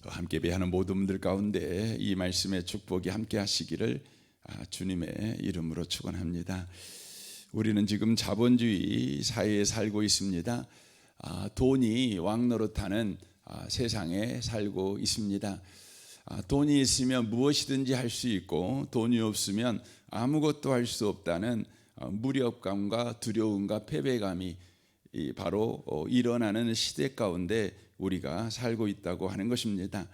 함께 예배하는 모든 분들 가운데 이 말씀의 축복이 함께 하시기를 주님의 이름으로 축원합니다. 우리는 지금 자본주의 사회에 살고 있습니다. 돈이 왕노릇하는 세상에 살고 있습니다. 돈이 있으면 무엇이든지 할 수 있고 돈이 없으면 아무것도 할 수 없다는 무력감과 두려움과 패배감이 바로 일어나는 시대 가운데 우리가 살고 있다고 하는 것입니다.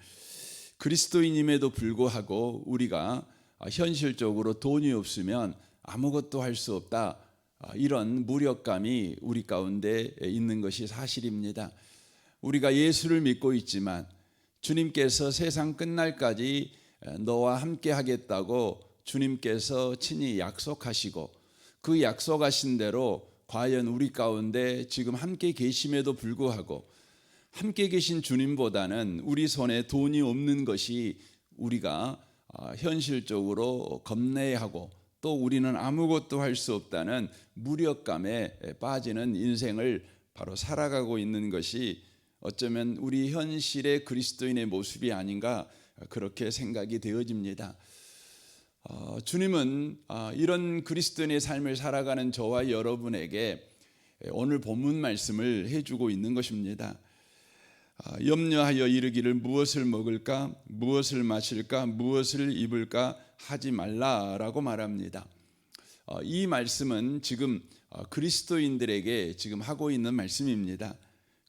그리스도인임에도 불구하고 우리가 현실적으로 돈이 없으면 아무것도 할 수 없다, 이런 무력감이 우리 가운데 있는 것이 사실입니다. 우리가 예수를 믿고 있지만 주님께서 세상 끝날까지 너와 함께 하겠다고 주님께서 친히 약속하시고 그 약속하신 대로 과연 우리 가운데 지금 함께 계심에도 불구하고 함께 계신 주님보다는 우리 손에 돈이 없는 것이 우리가 현실적으로 겁내하고 또 우리는 아무것도 할 수 없다는 무력감에 빠지는 인생을 바로 살아가고 있는 것이 어쩌면 우리 현실의 그리스도인의 모습이 아닌가, 그렇게 생각이 되어집니다. 주님은 이런 그리스도인의 삶을 살아가는 저와 여러분에게 오늘 본문 말씀을 해주고 있는 것입니다. 염려하여 이르기를 무엇을 먹을까, 무엇을 마실까, 무엇을 입을까 하지 말라라고 말합니다. 이 말씀은 지금 그리스도인들에게 지금 하고 있는 말씀입니다.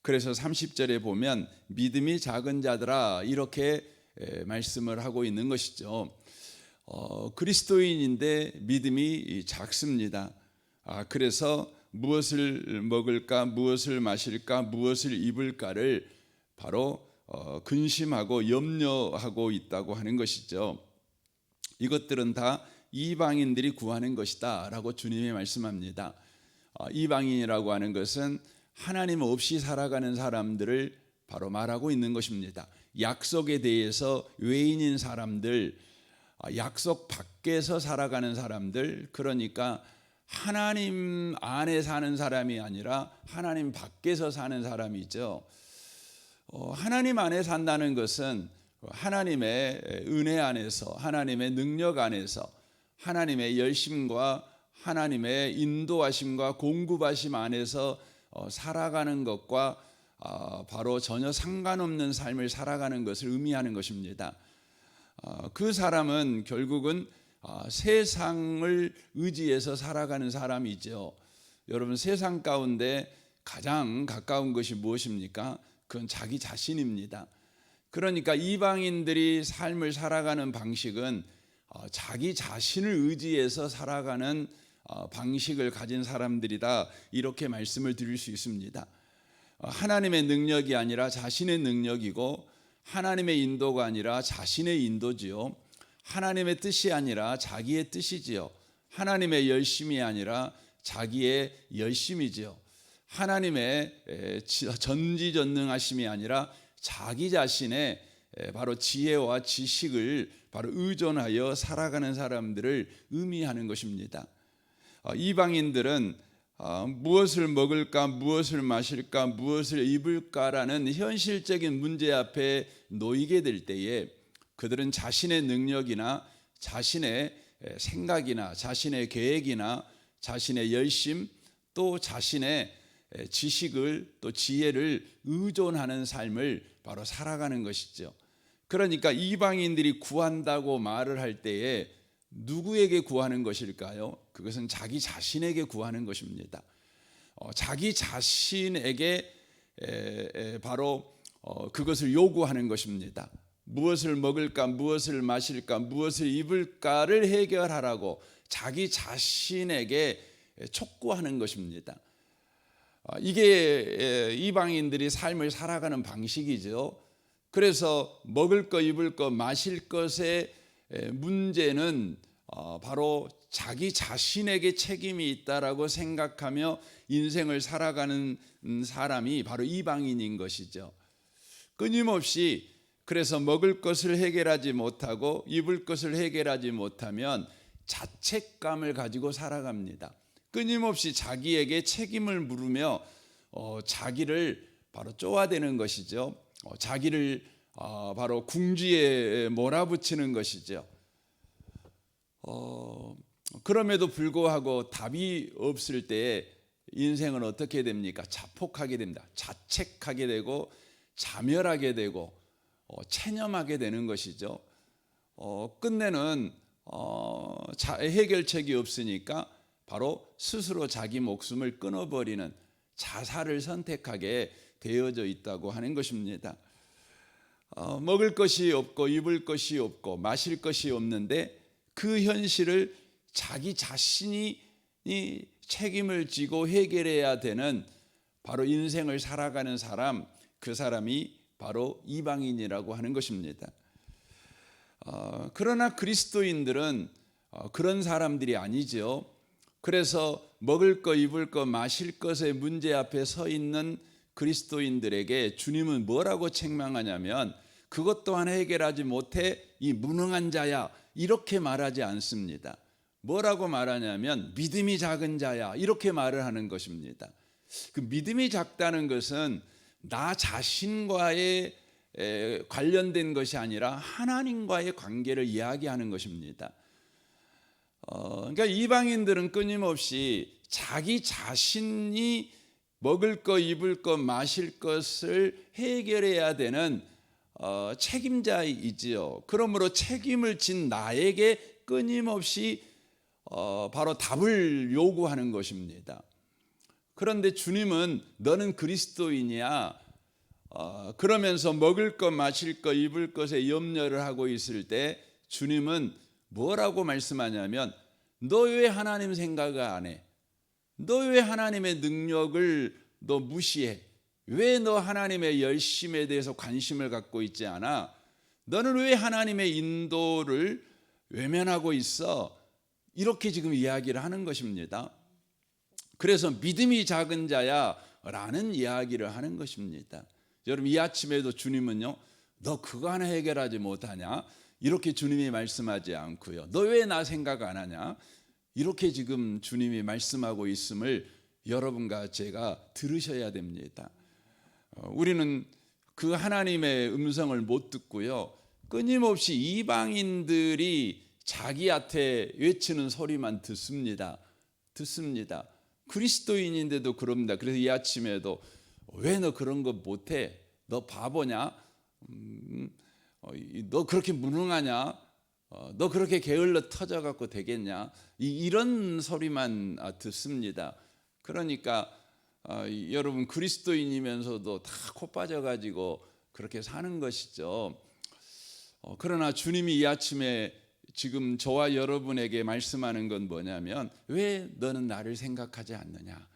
그래서 30절에 보면 믿음이 작은 자들아, 이렇게 말씀을 하고 있는 것이죠. 그리스도인인데 믿음이 작습니다. 그래서 무엇을 먹을까, 무엇을 마실까, 무엇을 입을까를 바로 근심하고 염려하고 있다고 하는 것이죠. 이것들은 다 이방인들이 구하는 것이다 라고 주님이 말씀합니다. 이방인이라고 하는 것은 하나님 없이 살아가는 사람들을 바로 말하고 있는 것입니다. 약속에 대해서 외인인 사람들, 약속 밖에서 살아가는 사람들, 그러니까 하나님 안에 사는 사람이 아니라 하나님 밖에서 사는 사람이죠. 하나님 안에 산다는 것은 하나님의 은혜 안에서, 하나님의 능력 안에서, 하나님의 열심과 하나님의 인도하심과 공급하심 안에서 살아가는 것과 바로 전혀 상관없는 삶을 살아가는 것을 의미하는 것입니다. 그 사람은 결국은 세상을 의지해서 살아가는 사람이죠. 여러분, 세상 가운데 가장 가까운 것이 무엇입니까? 그건 자기 자신입니다. 그러니까 이방인들이 삶을 살아가는 방식은 자기 자신을 의지해서 살아가는 방식을 가진 사람들이다, 이렇게 말씀을 드릴 수 있습니다. 하나님의 능력이 아니라 자신의 능력이고, 하나님의 인도가 아니라 자신의 인도지요. 하나님의 뜻이 아니라 자기의 뜻이지요. 하나님의 열심이 아니라 자기의 열심이지요. 하나님의 전지전능하심이 아니라 자기 자신의 바로 지혜와 지식을 바로 의존하여 살아가는 사람들을 의미하는 것입니다. 이방인들은 무엇을 먹을까, 무엇을 마실까, 무엇을 입을까라는 현실적인 문제 앞에 놓이게 될 때에 그들은 자신의 능력이나 자신의 생각이나 자신의 계획이나 자신의 열심, 또 자신의 지식을, 또 지혜를 의존하는 삶을 바로 살아가는 것이죠. 그러니까 이방인들이 구한다고 말을 할 때에 누구에게 구하는 것일까요? 그것은 자기 자신에게 구하는 것입니다. 자기 자신에게 바로 그것을 요구하는 것입니다. 무엇을 먹을까, 무엇을 마실까, 무엇을 입을까를 해결하라고 자기 자신에게 촉구하는 것입니다. 이게 이방인들이 삶을 살아가는 방식이죠. 그래서 먹을 것, 입을 것, 마실 것의 문제는 바로 자기 자신에게 책임이 있다라고 생각하며 인생을 살아가는 사람이 바로 이방인인 것이죠. 끊임없이 그래서 먹을 것을 해결하지 못하고 입을 것을 해결하지 못하면 자책감을 가지고 살아갑니다. 끊임없이 자기에게 책임을 물으며 자기를 바로 쪼아대는 것이죠. 자기를 바로 궁지에 몰아붙이는 것이죠. 그럼에도 불구하고 답이 없을 때 인생은 어떻게 됩니까? 자폭하게 됩니다. 자책하게 되고 자멸하게 되고 체념하게 되는 것이죠. 끝내는 해결책이 없으니까 바로 스스로 자기 목숨을 끊어버리는 자살을 선택하게 되어져 있다고 하는 것입니다. 먹을 것이 없고 입을 것이 없고 마실 것이 없는데 그 현실을 자기 자신이 책임을 지고 해결해야 되는 바로 인생을 살아가는 사람, 그 사람이 바로 이방인이라고 하는 것입니다. 그러나 그리스도인들은 그런 사람들이 아니죠. 그래서 먹을 것, 입을 것, 마실 것의 문제 앞에 서 있는 그리스도인들에게 주님은 뭐라고 책망하냐면 그것 또한 해결하지 못해 이 무능한 자야 이렇게 말하지 않습니다. 뭐라고 말하냐면 믿음이 작은 자야 이렇게 말을 하는 것입니다. 그 믿음이 작다는 것은 나 자신과의 관련된 것이 아니라 하나님과의 관계를 이야기하는 것입니다. 그러니까 이방인들은 끊임없이 자기 자신이 먹을 것, 입을 것, 마실 것을 해결해야 되는 책임자이지요. 그러므로 책임을 진 나에게 끊임없이 바로 답을 요구하는 것입니다. 그런데 주님은 너는 그리스도인이야. 그러면서 먹을 것, 마실 것, 입을 것에 염려를 하고 있을 때 주님은 뭐라고 말씀하냐면 너 왜 하나님 생각을 안 해? 너 왜 하나님의 능력을 너 무시해? 왜 너 하나님의 열심에 대해서 관심을 갖고 있지 않아? 너는 왜 하나님의 인도를 외면하고 있어? 이렇게 지금 이야기를 하는 것입니다. 그래서 믿음이 작은 자야 라는 이야기를 하는 것입니다. 여러분 이 아침에도 주님은요 너 그거 하나 해결하지 못하냐 이렇게 주님이 말씀하지 않고요 너 왜 나 생각 안 하냐 이렇게 지금 주님이 말씀하고 있음을 여러분과 제가 들으셔야 됩니다. 우리는 그 하나님의 음성을 못 듣고요 끊임없이 이방인들이 자기한테 외치는 소리만 듣습니다. 그리스도인인데도 그럽니다. 그래서 이 아침에도 왜 너 그런 거 못해? 너 바보냐? 너 그렇게 무능하냐? 너 그렇게 게을러 터져갖고 되겠냐? 이런 소리만 듣습니다. 그러니까 여러분 그리스도인이면서도 다 코 빠져가지고 그렇게 사는 것이죠. 그러나 주님이 이 아침에 지금 저와 여러분에게 말씀하는 건 뭐냐면 왜 너는 나를 생각하지 않느냐?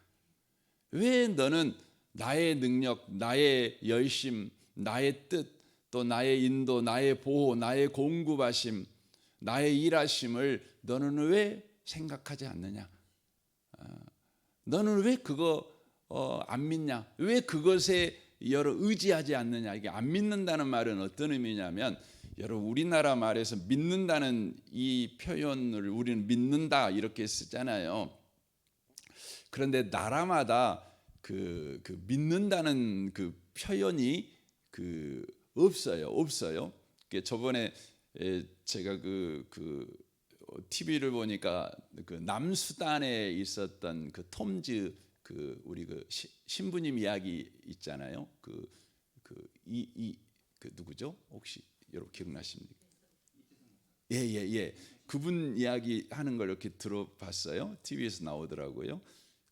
왜 너는 나의 능력, 나의 열심, 나의 뜻, 또 나의 인도, 나의 보호, 나의 공급하심, 나의 일하심을 너는 왜 생각하지 않느냐? 너는 왜 그거 안 믿냐? 왜 그것에 의지하지 않느냐? 이게 안 믿는다는 말은 어떤 의미냐면 여러분 우리나라 말에서 믿는다는 이 표현을 우리는 믿는다 이렇게 쓰잖아요. 그런데 나라마다 그 믿는다는 그 표현이 없어요. 저번에 제가 TV를 보니까 그 남수단에 있었던 그 톰즈 우리 신부님 이야기 있잖아요. 누구죠? 혹시 여러분 기억나십니까? 예. 그분 이야기 하는 걸 이렇게 들어봤어요. TV에서 나오더라고요.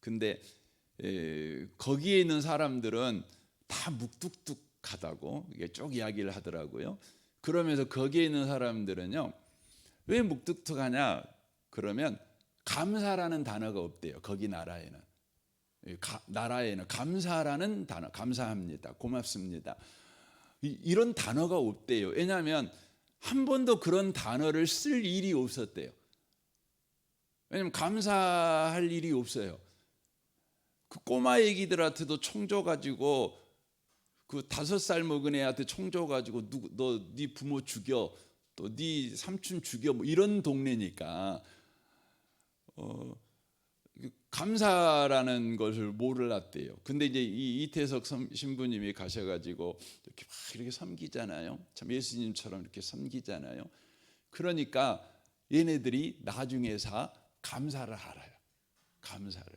근데 거기에 있는 사람들은 다 묵뚝뚝하다고 이게 쭉 이야기를 하더라고요. 그러면서 거기에 있는 사람들은요, 왜 묵뚝뚝하냐? 그러면 감사라는 단어가 없대요. 거기 나라에는. 나라에는 감사라는 단어, 감사합니다, 고맙습니다, 이런 단어가 없대요. 왜냐하면 한 번도 그런 단어를 쓸 일이 없었대요. 왜냐하면 감사할 일이 없어요. 그 꼬마 애기들한테도 총 줘가지고 그 5살 먹은 애한테 총 줘가지고 너 네 부모 죽여, 또 네 삼촌 죽여, 뭐 이런 동네니까 감사라는 것을 몰랐대요. 근데 이제 이 이태석 신부님이 가셔가지고 이렇게 막 이렇게 섬기잖아요. 참 예수님처럼 이렇게 섬기잖아요. 그러니까 얘네들이 나중에서 감사를 알아요. 감사를.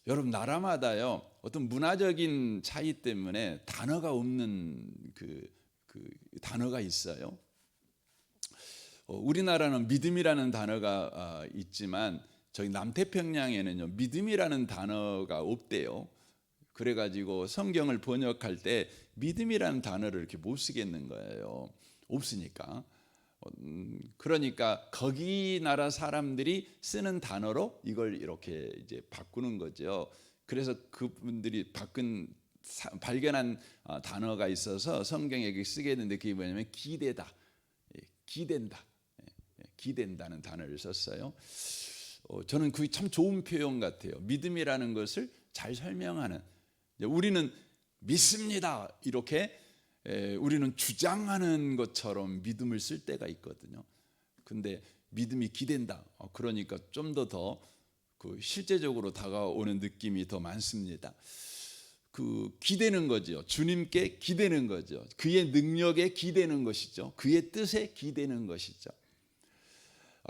여러분, 나라마다요 어떤 문화적인 차이 때문에 단어가 없는 그 단어가 있어요. 우리나라는 믿음이라는 단어가 있지만 저희 남태평양에는요 믿음이라는 단어가 없대요. 그래가지고 성경을 번역할 때 믿음이라는 단어를 이렇게 못 쓰겠는 거예요. 없으니까. 그러니까 거기 나라 사람들이 쓰는 단어로 이걸 이렇게 이제 바꾸는 거죠. 그래서 그분들이 발견한 단어가 있어서 성경에 쓰게 했는데 그게 뭐냐면 기대다, 기댄다, 기댄다는 단어를 썼어요. 저는 그게 참 좋은 표현 같아요. 믿음이라는 것을 잘 설명하는. 우리는 믿습니다 이렇게 우리는 주장하는 것처럼 믿음을 쓸 때가 있거든요. 근데 믿음이 기댄다. 그러니까 좀 더 실제적으로 다가오는 느낌이 더 많습니다. 기대는 거죠. 주님께 기대는 거죠. 그의 능력에 기대는 것이죠. 그의 뜻에 기대는 것이죠.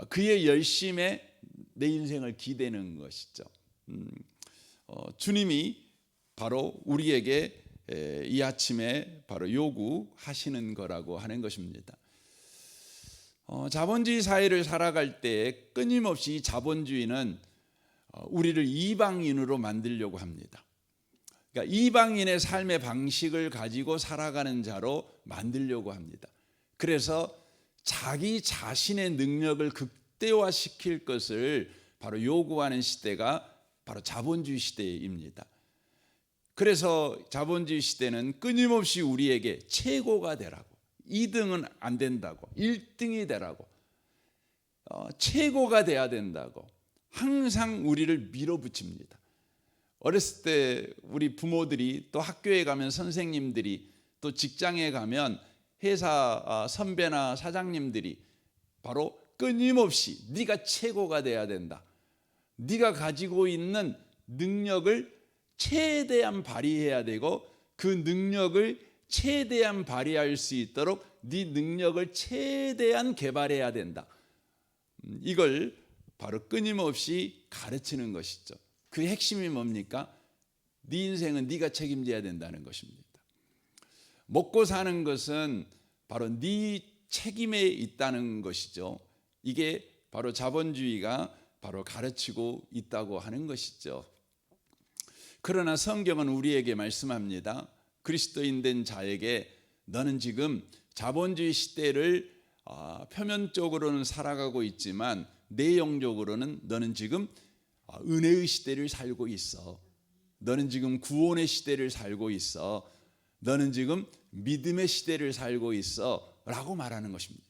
그의 열심에 내 인생을 기대는 것이죠. 주님이 바로 우리에게 이 아침에 바로 요구하시는 거라고 하는 것입니다. 자본주의 사회를 살아갈 때 끊임없이 자본주의는 우리를 이방인으로 만들려고 합니다. 그러니까 이방인의 삶의 방식을 가지고 살아가는 자로 만들려고 합니다. 그래서 자기 자신의 능력을 극대화시킬 것을 바로 요구하는 시대가 바로 자본주의 시대입니다. 그래서 자본주의 시대는 끊임없이 우리에게 최고가 되라고, 2등은 안 된다고, 1등이 되라고, 최고가 돼야 된다고 항상 우리를 밀어붙입니다. 어렸을 때 우리 부모들이, 또 학교에 가면 선생님들이, 또 직장에 가면 회사 선배나 사장님들이 바로 끊임없이 네가 최고가 돼야 된다, 네가 가지고 있는 능력을 최대한 발휘해야 되고 그 능력을 최대한 발휘할 수 있도록 네 능력을 최대한 개발해야 된다. 이걸 바로 끊임없이 가르치는 것이죠. 그 핵심이 뭡니까? 네 인생은 네가 책임져야 된다는 것입니다. 먹고 사는 것은 바로 네 책임에 있다는 것이죠. 이게 바로 자본주의가 바로 가르치고 있다고 하는 것이죠. 그러나 성경은 우리에게 말씀합니다. 그리스도인 된 자에게 너는 지금 자본주의 시대를 표면적으로는 살아가고 있지만 내용적으로는 너는 지금 은혜의 시대를 살고 있어. 너는 지금 구원의 시대를 살고 있어. 너는 지금 믿음의 시대를 살고 있어 라고 말하는 것입니다.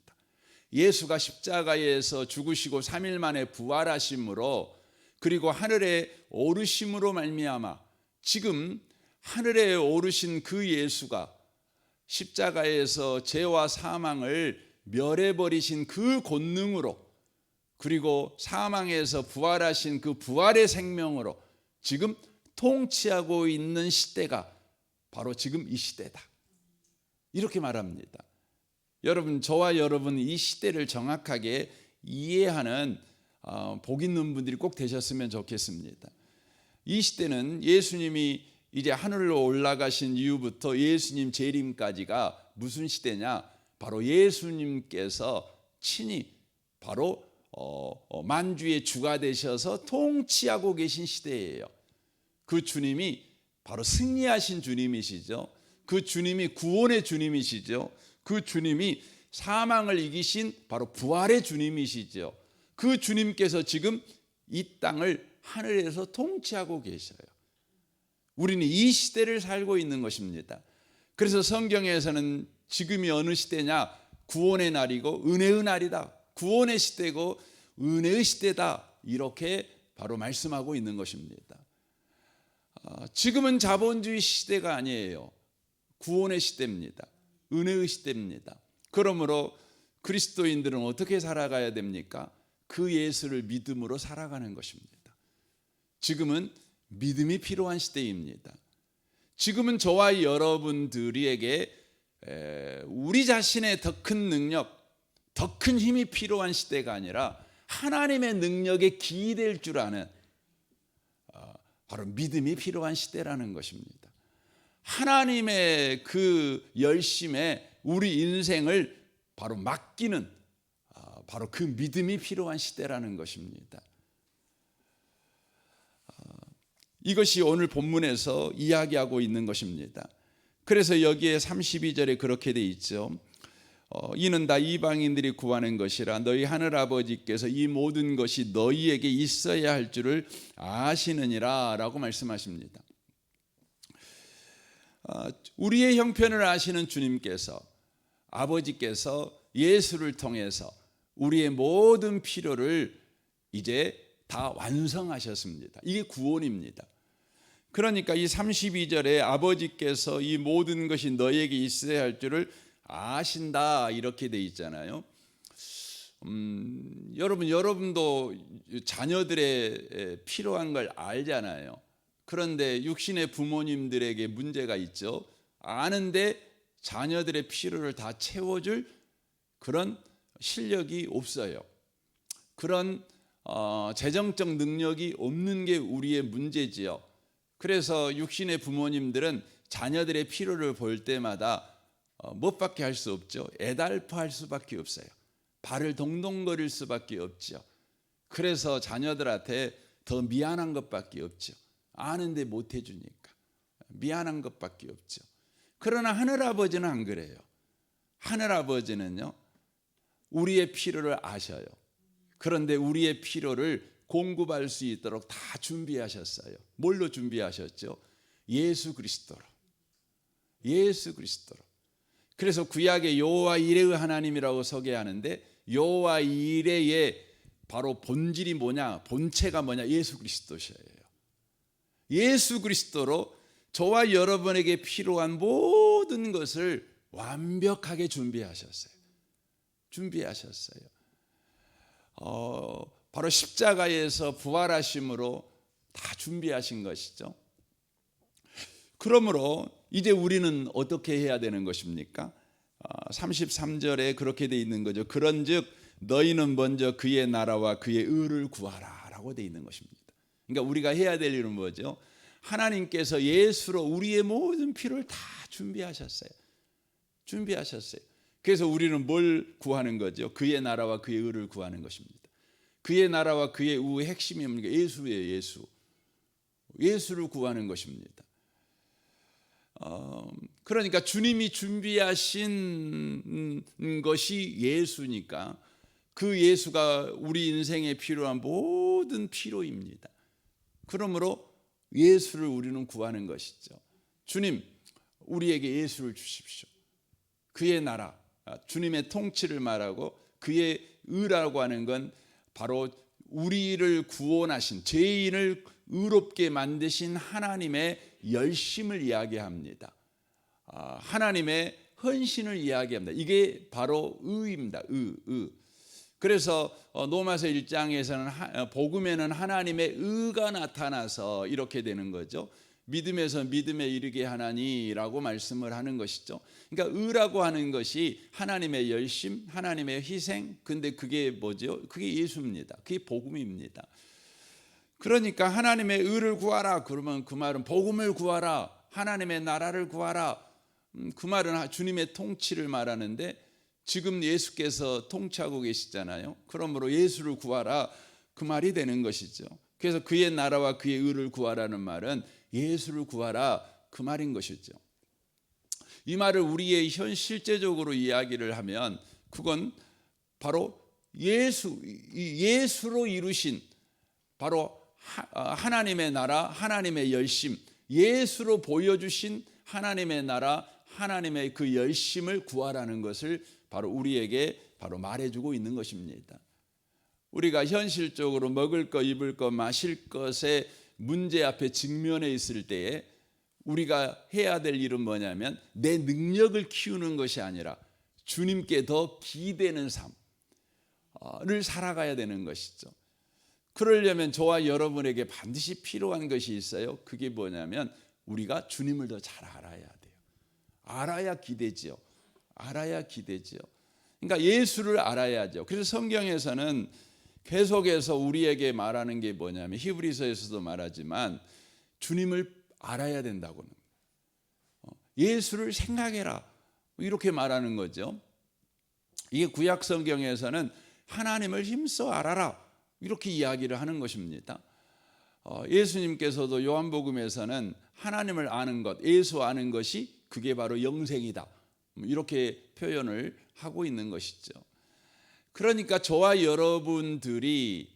예수가 십자가에서 죽으시고 3일 만에 부활하심으로, 그리고 하늘에 오르심으로 말미암아 지금 하늘에 오르신 그 예수가 십자가에서 죄와 사망을 멸해버리신 그 권능으로, 그리고 사망에서 부활하신 그 부활의 생명으로 지금 통치하고 있는 시대가 바로 지금 이 시대다, 이렇게 말합니다. 여러분, 저와 여러분 이 시대를 정확하게 이해하는 복 있는 분들이 꼭 되셨으면 좋겠습니다. 이 시대는 예수님이 이제 하늘로 올라가신 이후부터 예수님 재림까지가 무슨 시대냐? 바로 예수님께서 친히 바로 만주의 주가 되셔서 통치하고 계신 시대예요. 그 주님이 바로 승리하신 주님이시죠. 그 주님이 구원의 주님이시죠. 그 주님이 사망을 이기신 바로 부활의 주님이시죠. 그 주님께서 지금 이 땅을 하늘에서 통치하고 계셔요. 우리는 이 시대를 살고 있는 것입니다. 그래서 성경에서는 지금이 어느 시대냐? 구원의 날이고 은혜의 날이다. 구원의 시대고 은혜의 시대다. 이렇게 바로 말씀하고 있는 것입니다. 지금은 자본주의 시대가 아니에요. 구원의 시대입니다. 은혜의 시대입니다. 그러므로 그리스도인들은 어떻게 살아가야 됩니까? 그 예수를 믿음으로 살아가는 것입니다. 지금은 믿음이 필요한 시대입니다. 지금은 저와 여러분들에게 우리 자신의 더 큰 능력, 더 큰 힘이 필요한 시대가 아니라 하나님의 능력에 기대될 줄 아는 바로 믿음이 필요한 시대라는 것입니다. 하나님의 그 열심에 우리 인생을 바로 맡기는 바로 그 믿음이 필요한 시대라는 것입니다. 이것이 오늘 본문에서 이야기하고 있는 것입니다. 그래서 여기에 32절에 그렇게 돼 있죠. 이는 다 이방인들이 구하는 것이라 너희 하늘아버지께서 이 모든 것이 너희에게 있어야 할 줄을 아시느니라 라고 말씀하십니다. 우리의 형편을 아시는 주님께서, 아버지께서 예수를 통해서 우리의 모든 필요를 이제 다 완성하셨습니다. 이게 구원입니다. 그러니까 이 32절에 아버지께서 이 모든 것이 너에게 있어야 할 줄을 아신다 이렇게 돼 있잖아요. 여러분도 자녀들의 필요한 걸 알잖아요. 그런데 육신의 부모님들에게 문제가 있죠. 아는데 자녀들의 필요를 다 채워줄 그런 실력이 없어요. 그런 재정적 능력이 없는 게 우리의 문제지요. 그래서 육신의 부모님들은 자녀들의 필요를 볼 때마다 무엇밖에 할 수 없죠. 애달파할 수밖에 없어요. 발을 동동거릴 수밖에 없죠. 그래서 자녀들한테 더 미안한 것밖에 없죠. 아는데 못 해주니까 미안한 것밖에 없죠. 그러나 하늘아버지는 안 그래요. 하늘아버지는요, 우리의 필요를 아셔요. 그런데 우리의 필요를 공급할 수 있도록 다 준비하셨어요. 뭘로 준비하셨죠? 예수 그리스도로. 예수 그리스도로. 그래서 구약의 여호와 이레의 하나님이라고 소개하는데 여호와 이레의 바로 본질이 뭐냐? 본체가 뭐냐? 예수 그리스도셔요. 예수 그리스도로 저와 여러분에게 필요한 모든 것을 완벽하게 준비하셨어요. 준비하셨어요. 바로 십자가에서 부활하심으로 다 준비하신 것이죠. 그러므로 이제 우리는 어떻게 해야 되는 것입니까? 33절에 그렇게 돼 있는 거죠. 그런즉 너희는 먼저 그의 나라와 그의 의를 구하라 라고 돼 있는 것입니다. 그러니까 우리가 해야 될 일은 뭐죠? 하나님께서 예수로 우리의 모든 필요를 다 준비하셨어요. 준비하셨어요. 그래서 우리는 뭘 구하는 거죠? 그의 나라와 그의 의를 구하는 것입니다. 그의 나라와 그의 의의 핵심이 뭡니까? 예수예요. 예수. 예수를 구하는 것입니다. 그러니까 주님이 준비하신 것이 예수니까 그 예수가 우리 인생에 필요한 모든 필요입니다. 그러므로 예수를 우리는 구하는 것이죠. 주님, 우리에게 예수를 주십시오. 그의 나라, 주님의 통치를 말하고 그의 의라고 하는 건 바로 우리를 구원하신, 죄인을 의롭게 만드신 하나님의 열심을 이야기합니다. 하나님의 헌신을 이야기합니다. 이게 바로 의입니다. 의. 그래서 로마서 1장에서는 복음에는 하나님의 의가 나타나서 이렇게 되는 거죠. 믿음에서 믿음에 이르게 하나니라고 말씀을 하는 것이죠. 그러니까 의라고 하는 것이 하나님의 열심, 하나님의 희생. 근데 그게 뭐죠? 그게 예수입니다. 그게 복음입니다. 그러니까 하나님의 의를 구하라 그러면 그 말은 복음을 구하라, 하나님의 나라를 구하라. 그 말은 주님의 통치를 말하는데 지금 예수께서 통치하고 계시잖아요. 그러므로 예수를 구하라 그 말이 되는 것이죠. 그래서 그의 나라와 그의 의를 구하라는 말은 예수를 구하라 그 말인 것이죠. 이 말을 우리의 실제적으로 이야기를 하면 그건 바로 예수로 이루신 바로 하나님의 나라, 하나님의 열심, 예수로 보여주신 하나님의 나라, 하나님의 그 열심을 구하라는 것을 바로 우리에게 바로 말해주고 있는 것입니다. 우리가 현실적으로 먹을 것, 입을 것, 마실 것의 문제 앞에 직면해 있을 때에 우리가 해야 될 일은 뭐냐면 내 능력을 키우는 것이 아니라 주님께 더 기대는 삶을 살아가야 되는 것이죠. 그러려면 저와 여러분에게 반드시 필요한 것이 있어요. 그게 뭐냐면 우리가 주님을 더 잘 알아야 돼요. 알아야 기대지요. 알아야 기대지요. 그러니까 예수를 알아야죠. 그래서 성경에서는 계속해서 우리에게 말하는 게 뭐냐면 히브리서에서도 말하지만 주님을 알아야 된다고는, 예수를 생각해라 이렇게 말하는 거죠. 이게 구약 성경에서는 하나님을 힘써 알아라 이렇게 이야기를 하는 것입니다. 예수님께서도 요한복음에서는 하나님을 아는 것, 예수 아는 것이 그게 바로 영생이다 이렇게 표현을 하고 있는 것이죠. 그러니까 저와 여러분들이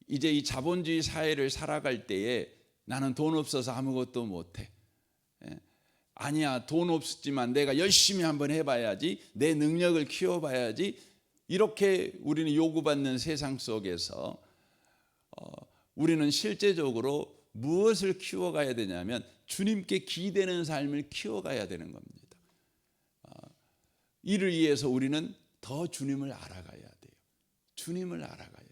이제 이 자본주의 사회를 살아갈 때에 나는 돈 없어서 아무것도 못해, 아니야 돈 없지만 내가 열심히 한번 해봐야지, 내 능력을 키워봐야지, 이렇게 우리는 요구받는 세상 속에서 우리는 실제적으로 무엇을 키워가야 되냐면 주님께 기대는 삶을 키워가야 되는 겁니다. 이를 위해서 우리는 더 주님을 알아가야 돼요. 주님을 알아가야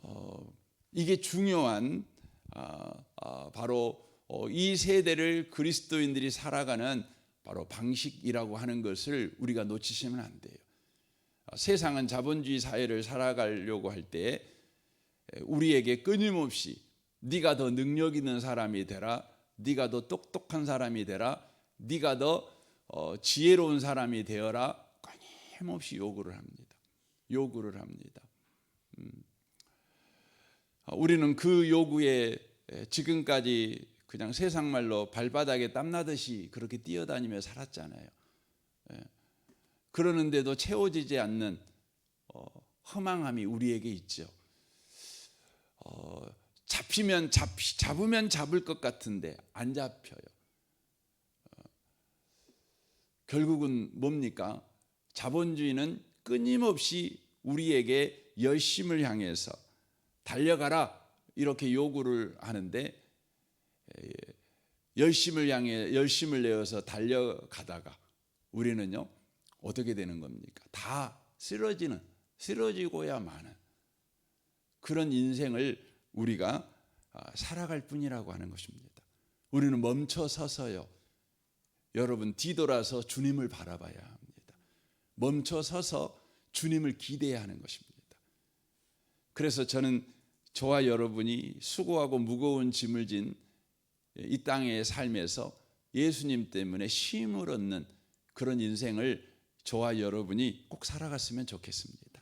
돼요. 이게 중요한 바로 이 세대를 그리스도인들이 살아가는 바로 방식이라고 하는 것을 우리가 놓치시면 안 돼요. 세상은 자본주의 사회를 살아가려고 할 때 우리에게 끊임없이 네가 더 능력 있는 사람이 되라, 네가 더 똑똑한 사람이 되라, 네가 더 지혜로운 사람이 되어라 끊임없이 요구를 합니다. 요구를 합니다. 우리는 그 요구에 지금까지 그냥 세상 말로 발바닥에 땀나듯이 그렇게 뛰어다니며 살았잖아요. 그러는데도 채워지지 않는 허망함이 우리에게 있죠. 잡으면 잡을 것 같은데 안 잡혀요. 결국은 뭡니까? 자본주의는 끊임없이 우리에게 열심을 향해서 달려가라 이렇게 요구를 하는데, 열심을 향해 열심을 내어서 달려가다가 우리는요 어떻게 되는 겁니까? 다 쓰러지고야 마는 그런 인생을 우리가 살아갈 뿐이라고 하는 것입니다. 우리는 멈춰 서서요, 여러분 뒤돌아서 주님을 바라봐야 합니다. 멈춰 서서 주님을 기대해야 하는 것입니다. 그래서 저는 저와 여러분이 수고하고 무거운 짐을 진 이 땅의 삶에서 예수님 때문에 쉼을 얻는 그런 인생을 저와 여러분이 꼭 살아갔으면 좋겠습니다.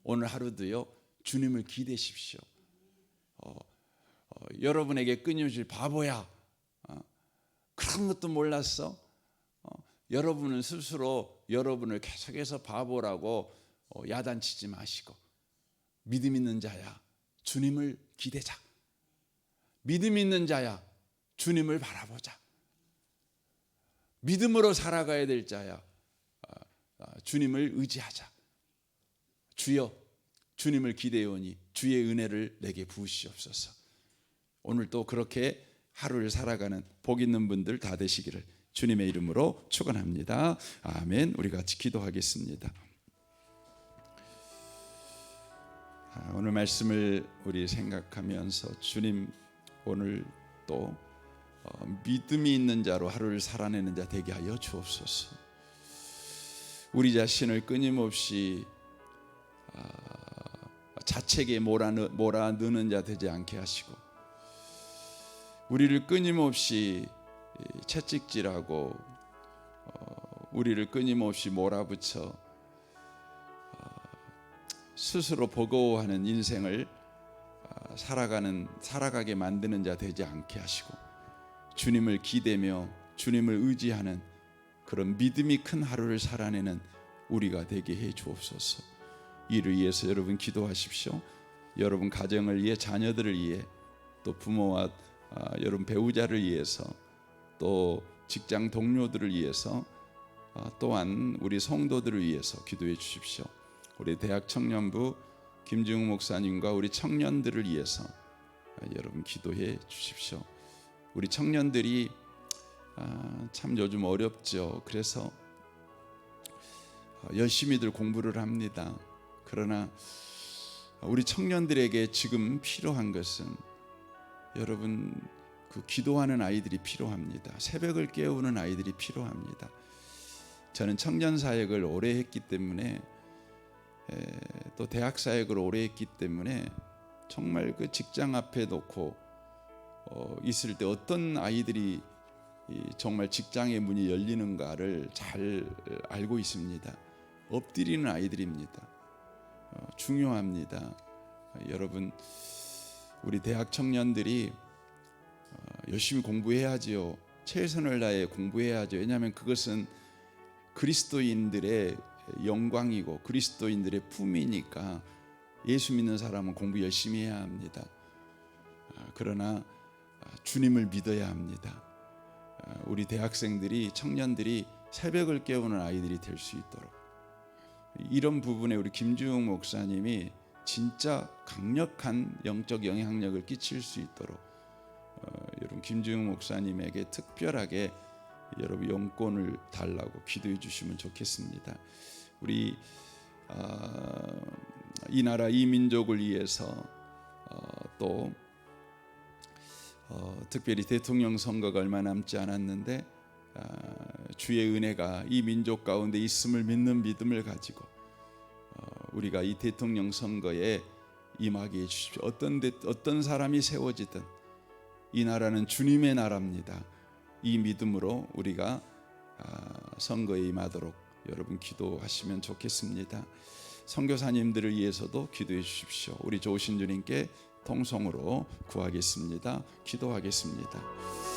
오늘 하루도요 주님을 기대십시오. 여러분에게 끊임없이 바보야, 그런 것도 몰랐어, 여러분은 스스로 여러분을 계속해서 바보라고 야단치지 마시고, 믿음 있는 자야 주님을 기대자, 믿음 있는 자야 주님을 바라보자, 믿음으로 살아가야 될 자야 주님을 의지하자. 주여 주님을 기대오니 주의 은혜를 내게 부으시옵소서. 오늘 또 그렇게 하루를 살아가는 복 있는 분들 다 되시기를 주님의 이름으로 축원합니다. 아멘. 우리 같이 기도하겠습니다. 오늘 말씀을 우리 생각하면서 주님 오늘 또 믿음이 있는 자로 하루를 살아내는 자 되게 하여 주옵소서. 우리 자신을 끊임없이 자책에 몰아넣는 자 되지 않게 하시고, 우리를 끊임없이 채찍질하고 우리를 끊임없이 몰아붙여 스스로 버거워하는 인생을 살아가게 만드는 자 되지 않게 하시고, 주님을 기대며 주님을 의지하는 그런 믿음이 큰 하루를 살아내는 우리가 되게 해 주옵소서. 이를 위해서 여러분 기도하십시오. 여러분 가정을 위해, 자녀들을 위해, 또 부모와 여러분 배우자를 위해서, 또 직장 동료들을 위해서, 또한 우리 성도들을 위해서 기도해 주십시오. 우리 대학 청년부 김중우 목사님과 우리 청년들을 위해서 여러분 기도해 주십시오. 우리 청년들이 참 요즘 어렵죠. 그래서 열심히들 공부를 합니다. 그러나 우리 청년들에게 지금 필요한 것은 여러분 그 기도하는 아이들이 필요합니다. 새벽을 깨우는 아이들이 필요합니다. 저는 청년 사역을 오래 했기 때문에 또 대학 사역을 오래 했기 때문에 정말 그 직장 앞에 놓고 있을 때 어떤 아이들이 정말 직장의 문이 열리는가를 잘 알고 있습니다. 엎드리는 아이들입니다. 중요합니다. 여러분 우리 대학 청년들이 열심히 공부해야지요. 최선을 다해 공부해야죠. 왜냐하면 그것은 그리스도인들의 영광이고 그리스도인들의 품이니까 예수 믿는 사람은 공부 열심히 해야 합니다. 그러나 주님을 믿어야 합니다. 우리 대학생들이 청년들이 새벽을 깨우는 아이들이 될 수 있도록 이런 부분에 우리 김주웅 목사님이 진짜 강력한 영적 영향력을 끼칠 수 있도록 여러분 김주웅 목사님에게 특별하게 여러분 영권을 달라고 기도해 주시면 좋겠습니다. 우리 이 나라 이 민족을 위해서 또 특별히 대통령 선거가 얼마 남지 않았는데 주의 은혜가 이 민족 가운데 있음을 믿는 믿음을 가지고 우리가 이 대통령 선거에 임하게 해주십시오. 어떤 사람이 세워지든 이 나라는 주님의 나라입니다. 이 믿음으로 우리가 선거에 임하도록 여러분 기도하시면 좋겠습니다. 선교사님들을 위해서도 기도해 주십시오. 우리 좋으신 주님께 통성으로 구하겠습니다. 기도하겠습니다.